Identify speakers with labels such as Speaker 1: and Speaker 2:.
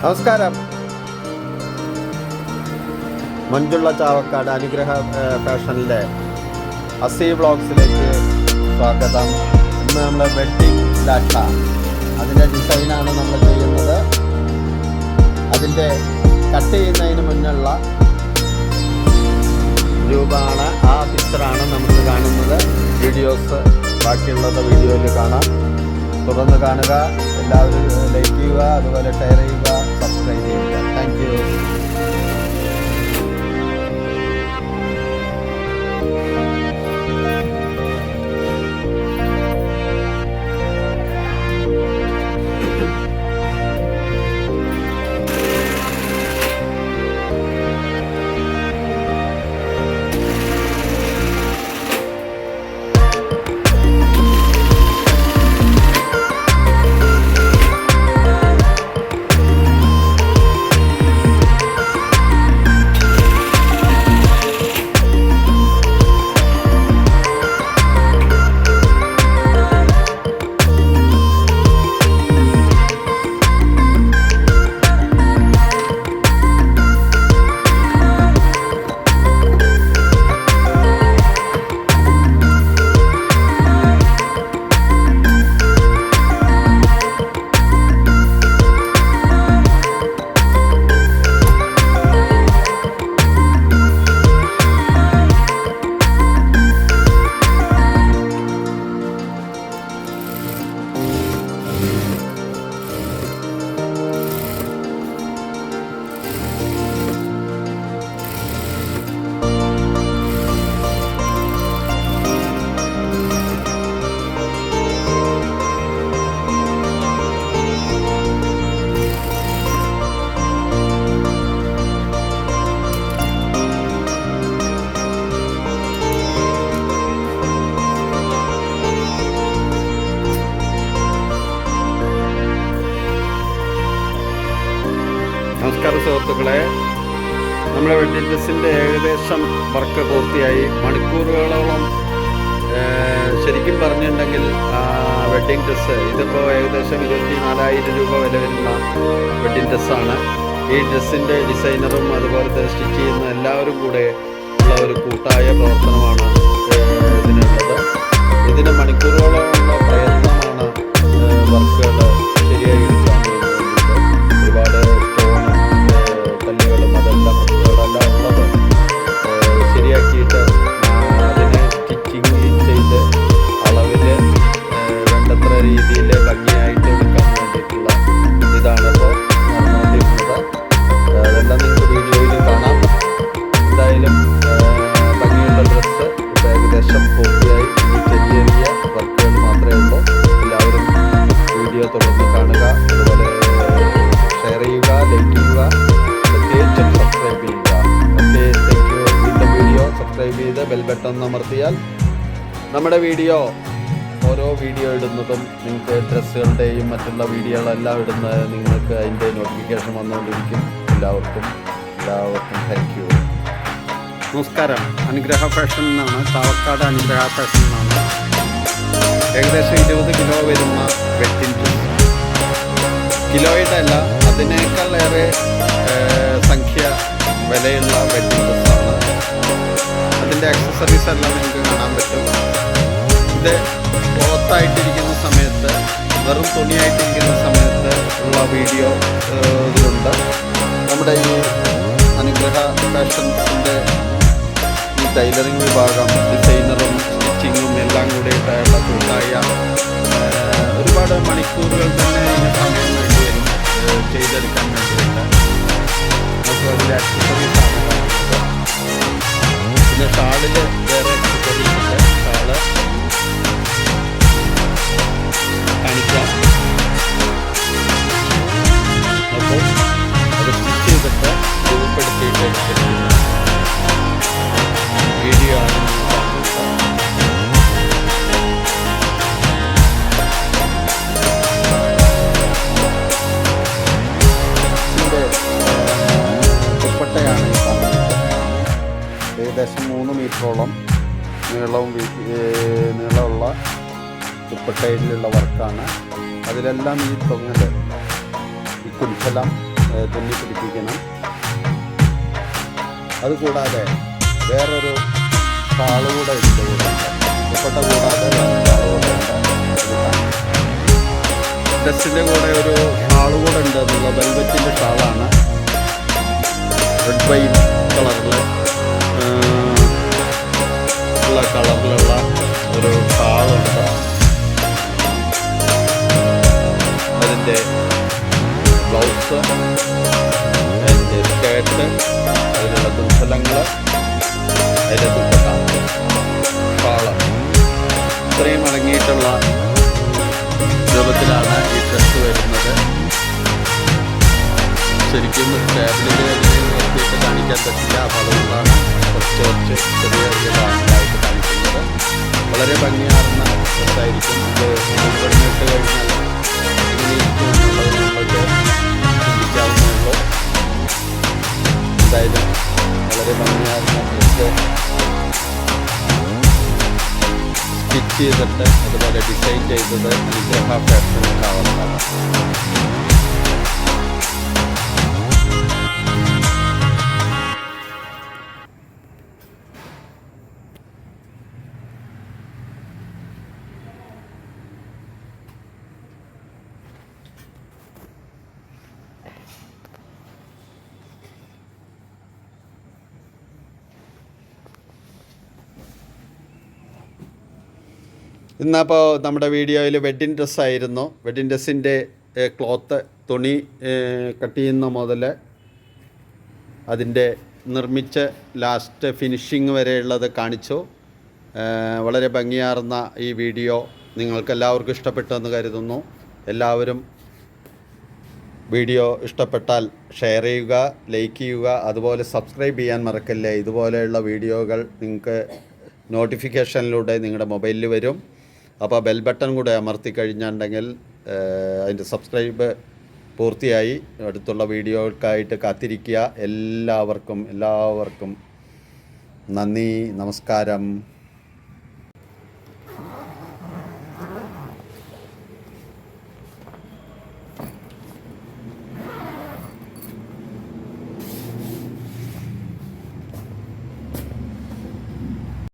Speaker 1: നമസ്കാരം. മഞ്ജുള്ള ചാവക്കാട് അനുഗ്രഹ ഫാഷനിലെ അസി വ്ളോഗ്സിലേക്ക് സ്വാഗതം. ഇന്ന് നമ്മൾ വെഡ്ഡിങ് ലാട്ട അതിൻ്റെ ഡിസൈനാണ് നമ്മൾ ചെയ്യുന്നത്. അതിൻ്റെ കട്ട് ചെയ്യുന്നതിന് മുന്നുള്ള രൂപമാണ്, ആ പിക്ചറാണ് നമ്മൾ കാണുന്നത്. വീഡിയോസ് ബാക്കിയുള്ളത് വീഡിയോയിൽ കാണാം. തുടർന്ന് കാണുക. എല്ലാവരും ലൈക്ക് ചെയ്യുക, അതുപോലെ ഷെയർ ചെയ്യുക, സബ്സ്ക്രൈബ് ചെയ്യുക. Thank you. നമസ്കാരം സുഹൃത്തുക്കളെ. നമ്മുടെ വെഡ്ഡിംഗ് ഡ്രസ്സിൻ്റെ ഏകദേശം വർക്ക് പൂർത്തിയായി. മണിക്കൂറുകളോളം ശരിക്കും പറഞ്ഞിട്ടുണ്ടെങ്കിൽ വെഡ്ഡിംഗ് ഡ്രസ്സ് ഇതിപ്പോൾ ഏകദേശം 24,000 രൂപ വില വരുന്ന വെഡ്ഡിംഗ് ഡ്രസ്സാണ്. ഈ ഡ്രസ്സിൻ്റെ ഡിസൈനറും അതുപോലത്തെ സ്റ്റിച്ച് ചെയ്യുന്ന എല്ലാവരും കൂടെ ഉള്ള ഒരു കൂട്ടായ പ്രവർത്തനമാണ് ഇതിനുള്ളത്. ഇതിന് മണിക്കൂറുകളോളമുള്ള പ്രയത്നമാണ് വർക്കുകൾ ശരിയായി എടുക്കാൻ വേണ്ടിയിട്ട്. ഒരുപാട് കല്ലുകളും അതെല്ലാം ഉള്ളത് ശരിയാക്കിയിട്ട് അതിനെ സ്റ്റിച്ചിങ് ചെയ്ത് അളവിൽ വേണ്ടത്ര രീതിയിൽ ഭംഗിയായിട്ട് എടുക്കാൻ വേണ്ടിയിട്ടുള്ള ഇതാണിപ്പോൾ നടന്നുകൊണ്ടിരുന്നത്. അതെല്ലാം നിങ്ങൾക്ക് വീഡിയോയിൽ കാണാം. എന്തായാലും ഭംഗിയുള്ള ഡ്രസ്സ് ഇപ്പോൾ ഏകദേശം പൂർത്തിയായി. ഇനി ചെറിയ ചെറിയ വർക്കുകൾ മാത്രമേ ഉള്ളൂ. എല്ലാവരും വീഡിയോ തുടർന്ന് കാണുക, അതുപോലെ ഷെയർ ചെയ്യുക, ലൈക്ക് ചെയ്യുക, പ്രത്യേകിച്ചും സബ്സ്ക്രൈബ് ചെയ്യുക. Okay, thank you. വീണ്ടും വീഡിയോ സബ്സ്ക്രൈബ് ചെയ്ത് ബെൽ ബട്ടൺ അമർത്തിയാൽ നമ്മുടെ ഓരോ വീഡിയോ ഇടുന്നതും നിങ്ങൾക്ക് ഡ്രസ്സുകളുടെയും മറ്റുള്ള വീഡിയോകളെല്ലാം ഇടുന്നത് നിങ്ങൾക്ക് അതിൻ്റെ നോട്ടിഫിക്കേഷൻ വന്നുകൊണ്ടിരിക്കും. എല്ലാവർക്കും താങ്ക് യു. നമസ്കാരം. അനുഗ്രഹ ഫാഷൻ എന്നാണ്, ചാവക്കാട് അനുഗ്രഹ ഫാഷൻ എന്നാണ്. ഏകദേശം 20 കിലോ വരുന്ന വെഡ്ഡിംഗ് ഡ്രസ്, കിലോയുടെ അല്ല അതിനേക്കാളേറെ സംഖ്യ വിലയുള്ള വെഡ്ഡിംഗ് ഡ്രസ്സാണ്. അതിൻ്റെ ആക്സസറീസ് എല്ലാം നിങ്ങൾക്ക് കാണാൻ പറ്റും. ഇത് ക്ലോത്തായിട്ടിരിക്കുന്ന സമയത്ത്, വെറും തുണിയായിട്ടിരിക്കുന്ന സമയത്ത് ഉള്ള വീഡിയോ ഇതിലുണ്ട്. നമ്മുടെ ഈ അനുഗ്രഹ ഫാഷൻസിൻ്റെ ഈ ടൈലറിങ് വിഭാഗം ഡിസൈനറും സ്റ്റിച്ചിങ്ങും എല്ലാം കൂടിയിട്ടുള്ള കൂട്ടായ ഒരുപാട് മണിക്കൂറുകൾ തന്നെ ഇതിന് സമയം വേണ്ടി വരും ചെയ്തെടുക്കാൻ വേണ്ടിയിട്ട്. നമുക്ക് അതിൻ്റെ ആക്സസറീസാണ് കാണുന്നത്. പിന്നെ ഷാളിൽ വേറെ ആക്സസറീസ് ഉണ്ട്. ഷാള് കാണിക്കാം. അപ്പോൾ അത് സ്റ്റിച്ച് ചെയ്തിട്ട് രൂപപ്പെടുത്തിയിട്ട് വീഡിയോ ആണ് ദുപ്പട്ടയാണ് ഈ കാണുന്നത്. ഏകദേശം 3 മീറ്ററോളം നീളമുള്ള ദുപ്പട്ടയിലുള്ള വർക്കാണ്. അതിലെല്ലാം ഈ തൊങ്ങൽ, ഈ കുൽഫലം തുന്നി പിടിപ്പിക്കണം. അതുകൂടാതെ വേറൊരു ഷാള് കൂടെ ഇതിൻ്റെ കൂടെ ഉണ്ട്. ദുപ്പട്ട കൂടാതെ ഷാള് കൂടെ ഉണ്ട്. ഡ്രസ്സിൻ്റെ കൂടെ ഒരു ഷാള് കൂടെ ഉണ്ട് എന്നുള്ള വെൽവെറ്റിൻ്റെ ഷാളാണ്. റെഡ് വൈൻ കളറിൽ ഉള്ള കളറിലുള്ള ഒരു ഷാളുണ്ട്. അതിൻ്റെ ബ്ലൗസ്, അതിൻ്റെ സ്കേർട്ട്, അതിലുള്ള തുണിശലങ്ങൾ, അതിൻ്റെ ദുപ്പട്ട, ഷാള് ഇത്രയും അടങ്ങിയിട്ടുള്ള രൂപത്തിലാണ് ഈ ഡ്രസ്സ് വരുന്നത്. ശരിക്കും ടേബിളിൽ നിർത്തിയിട്ട് കാണിക്കാൻ പറ്റില്ല. അപ്പോൾ അതുകൊണ്ടാണ് കുറച്ച് ചെറിയ ഭാഗങ്ങളായിട്ട് കാണിക്കുന്നത്. വളരെ ഭംഗിയാർന്ന ഡ്രസ്സായിരിക്കും. ഇത് മുൻപെടുന്നിട്ട് കഴിഞ്ഞാൽ ഇങ്ങനെയിരിക്കും എന്നുള്ളത് നിങ്ങൾക്ക് ചിന്തിക്കാവുന്നേ ഉള്ളൂ. എന്തായാലും വളരെ ഭംഗിയാർന്ന ഡ്രസ്സ് സ്റ്റിച്ച് ചെയ്തിട്ട് അതുപോലെ ഡിസൈൻ ചെയ്തത് അനുഗ്രഹ ഫാഷൻ ഹൗസാണ്. ഇന്നപ്പോൾ നമ്മുടെ വീഡിയോയിൽ വെഡ്ഡിങ് ഡ്രസ്സായിരുന്നു. വെഡ്ഡിങ് ഡ്രസ്സിൻ്റെ ക്ലോത്ത് തുണി കട്ട് ചെയ്യുന്ന മുതൽ അതിൻ്റെ നിർമ്മിച്ച് ലാസ്റ്റ് ഫിനിഷിങ് വരെയുള്ളത് കാണിച്ചു. വളരെ ഭംഗിയാർന്ന ഈ വീഡിയോ നിങ്ങൾക്കെല്ലാവർക്കും ഇഷ്ടപ്പെട്ടെന്ന് കരുതുന്നു. എല്ലാവരും വീഡിയോ ഇഷ്ടപ്പെട്ടാൽ ഷെയർ ചെയ്യുക, ലൈക്ക് ചെയ്യുക, അതുപോലെ സബ്സ്ക്രൈബ് ചെയ്യാൻ മറക്കല്ലേ. ഇതുപോലെയുള്ള വീഡിയോകൾ നിങ്ങൾക്ക് നോട്ടിഫിക്കേഷനിലൂടെ നിങ്ങളുടെ മൊബൈലിൽ വരും. അപ്പോൾ ബെൽ ബട്ടൺ കൂടെ അമർത്തി കഴിഞ്ഞിട്ടുണ്ടെങ്കിൽ അതിൻ്റെ സബ്സ്ക്രൈബ് പൂർത്തിയായി. അടുത്തുള്ള വീഡിയോകൾക്കായിട്ട് കാത്തിരിക്കുക. എല്ലാവർക്കും നന്ദി, നമസ്കാരം.